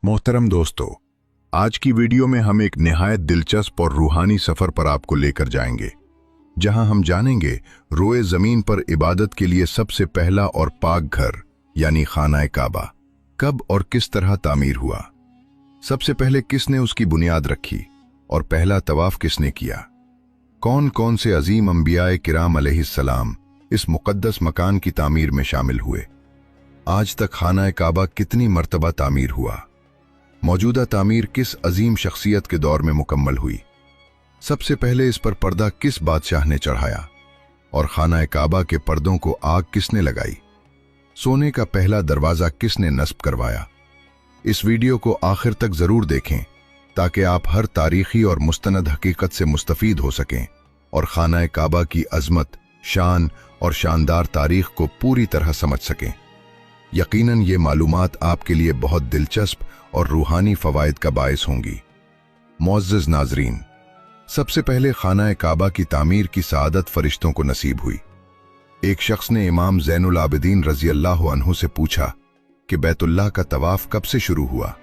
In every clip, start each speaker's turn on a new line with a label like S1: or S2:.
S1: मोहतरम दोस्तों, आज की वीडियो में हम एक निहायत दिलचस्प और रूहानी सफर पर आपको लेकर जाएंगे, जहां हम जानेंगे रोए जमीन पर इबादत के लिए सबसे पहला और पाक घर यानी खाना-ए काबा कब और किस तरह तामीर हुआ। सबसे पहले किसने उसकी बुनियाद रखी और पहला तवाफ किसने किया। कौन कौन से अजीम अंबियाए किराम अलैहिस्सलाम इस मुकद्दस मकान की तामीर में शामिल हुए। आज तक खाना-ए काबा कितनी मर्तबा तामीर हुआ। मौजूदा तामीर किस अजीम शख्सियत के दौर में मुकम्मल हुई। सबसे पहले इस पर पर्दा किस बादशाह ने चढ़ाया और खाना-ए काबा के पर्दों को आग किसने लगाई। सोने का पहला दरवाजा किसने नस्ब करवाया। इस वीडियो को आखिर तक जरूर देखें ताकि आप हर तारीखी और मुस्तनद हकीकत से मुस्तफीद हो सकें और खाना-ए काबा की अजमत, शान और शानदार तारीख को पूरी तरह समझ सकें। यकीनन ये मालूमात आपके लिए बहुत दिलचस्प और रूहानी फवायद का बायस होंगी। मुअज़्ज़ज़ नाज़रीन, सबसे पहले खाना-ए काबा की तामीर की सआदत फरिश्तों को नसीब हुई। एक शख्स ने इमाम ज़ैनुल आबिदीन रज़ी अल्लाह अन्हु से पूछा कि बैतुल्लाह का तवाफ कब से शुरू हुआ।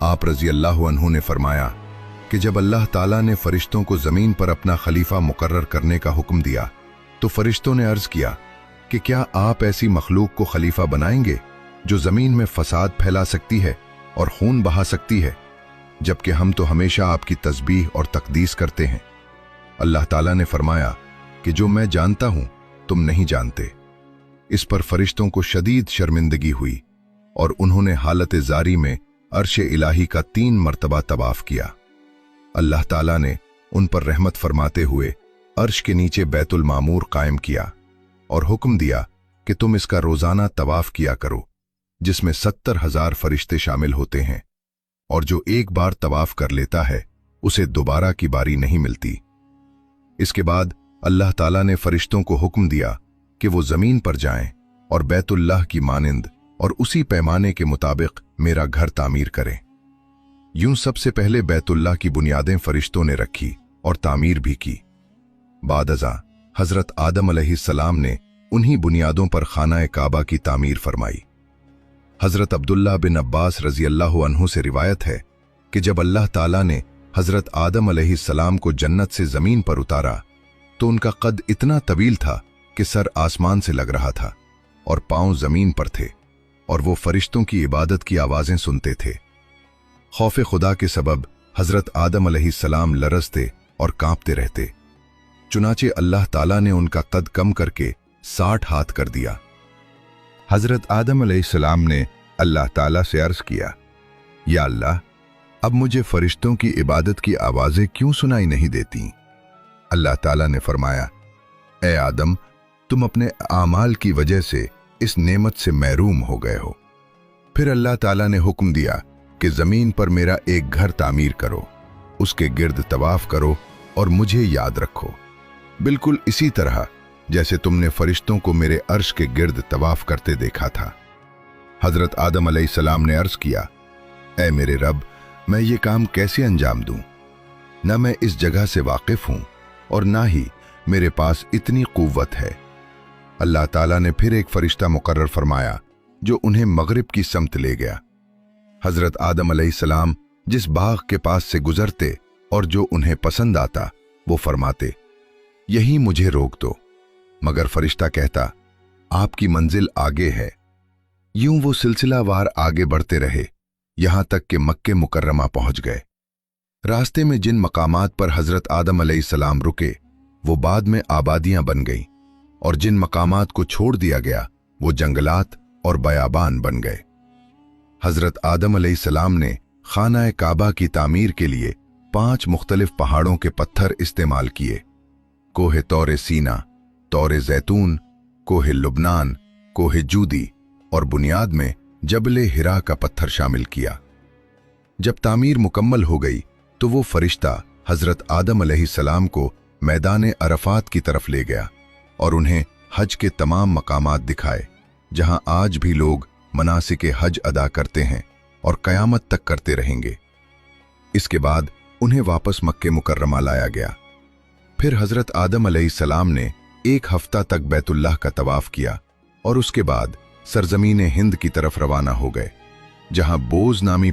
S1: आप रज़ी अल्लाह अन्हु ने फरमाया कि जब अल्लाह ताला ने फरिश्तों को ज़मीन पर अपना खलीफा मुकर्रर करने का हुक्म दिया तो फरिश्तों ने अर्ज़ किया कि क्या आप ऐसी मखलूक को खलीफा बनाएंगे जो ज़मीन में फसाद फैला सकती है और खून बहा सकती है, जबकि हम तो हमेशा आपकी तस्बीह और तकदीस करते हैं। अल्लाह ताला ने फरमाया कि जो मैं जानता हूं तुम नहीं जानते। इस पर फरिश्तों को शदीद शर्मिंदगी हुई और उन्होंने हालत जारी में अर्श इलाही का 3 मरतबा तवाफ किया। अल्लाह ताला ने उन पर रहमत फरमाते हुए अर्श के नीचे बैतुल मामूर कायम किया और हुक्म दिया कि तुम इसका रोजाना तवाफ किया करो, जिसमें 70,000 फरिश्ते शामिल होते हैं, और जो एक बार तवाफ कर लेता है उसे दोबारा की बारी नहीं मिलती। इसके बाद अल्लाह ताला ने फरिश्तों को हुक्म दिया कि वो जमीन पर जाएं और बैतुल्लाह की मानिंद और उसी पैमाने के मुताबिक मेरा घर तामीर करें। यूं सबसे पहले बैतुल्लाह की बुनियादें फरिश्तों ने रखी और तामीर भी की। बाद अज़ा हजरत आदम अलैहिस्सलाम ने उन्हीं बुनियादों पर खाना-ए काबा की तामीर फरमाई। हजरत अब्दुल्लाह बिन अब्बास रज़ी अल्लाह अन्हु से रिवायत है कि जब अल्लाह ताला ने हजरत आदम अलैहिस्सलाम को जन्नत से जमीन पर उतारा तो उनका कद इतना तवील था कि सर आसमान से लग रहा था और पांव जमीन पर थे, और वो फरिश्तों की इबादत की आवाजें सुनते थे। खौफ खुदा के सबब हजरत आदम अलैहिस्सलाम लरजते और कांपते रहते। चुनाचे अल्लाह ताला ने उनका कद कम करके 60 हाथ कर दिया। हजरत आदम अलैहिस्सलाम ने अल्लाह ताला से अर्ज किया, या अल्लाह, अब मुझे फरिश्तों की इबादत की आवाजें क्यों सुनाई नहीं देती। अल्लाह ताला ने फरमाया, ए आदम, तुम अपने आमाल की वजह से इस नेमत से महरूम हो गए हो। फिर अल्लाह ताला ने हुक्म दिया कि जमीन पर मेरा एक घर तामीर करो, उसके गिर्द तवाफ करो और मुझे याद रखो, बिल्कुल इसी तरह जैसे तुमने फरिश्तों को मेरे अर्श के गिर्द तवाफ करते देखा था। हजरत आदम अलैहिस्सलाम ने अर्ज किया, ऐ मेरे रब, मैं ये काम कैसे अंजाम दूं। न मैं इस जगह से वाकिफ हूं और ना ही मेरे पास इतनी कुव्वत है। अल्लाह ताला ने फिर एक फरिश्ता मुकर्रर फरमाया जो उन्हें मगरिब की समत ले गया। हजरत आदम अलैहिस्सलाम जिस बाग के पास से गुजरते और जो उन्हें पसंद आता वो फरमाते, यहीं मुझे रोक दो, मगर फरिश्ता कहता, आपकी मंजिल आगे है। यूं वो सिलसिलावार आगे बढ़ते रहे, यहां तक कि मक्के मुकर्रमा पहुंच गए। रास्ते में जिन मकामात पर हजरत आदम अलैहिस्सलाम रुके वो बाद में आबादियां बन गईं, और जिन मकामात को छोड़ दिया गया वो जंगलात और बयाबान बन गए। हजरत आदम अलैहिस्सलाम ने खाना-ए काबा की तामीर के लिए 5 मुख्तलिफ पहाड़ों के पत्थर इस्तेमाल किए। कोहे तौरे सीना, तौरे जैतून, कोहे लुबनान, कोहे जूदी और बुनियाद में जबले हिरा का पत्थर शामिल किया। जब तामीर मुकम्मल हो गई तो वो फरिश्ता हजरत आदम अलैहिस्सलाम को मैदान अरफात की तरफ ले गया और उन्हें हज के तमाम मकामात दिखाए, जहां आज भी लोग मनासिके हज अदा करते हैं और कयामत तक करते रहेंगे। इसके बाद उन्हें वापस मक्के मुकर्रमा लाया गया। फिर हजरत आदम अलैहिस्सलाम ने 1 हफ्ता तक बैतुल्लाह का तवाफ किया और उसके बाद सरजमीन हिंद की तरफ रवाना हो गए। जहां बोझ नामी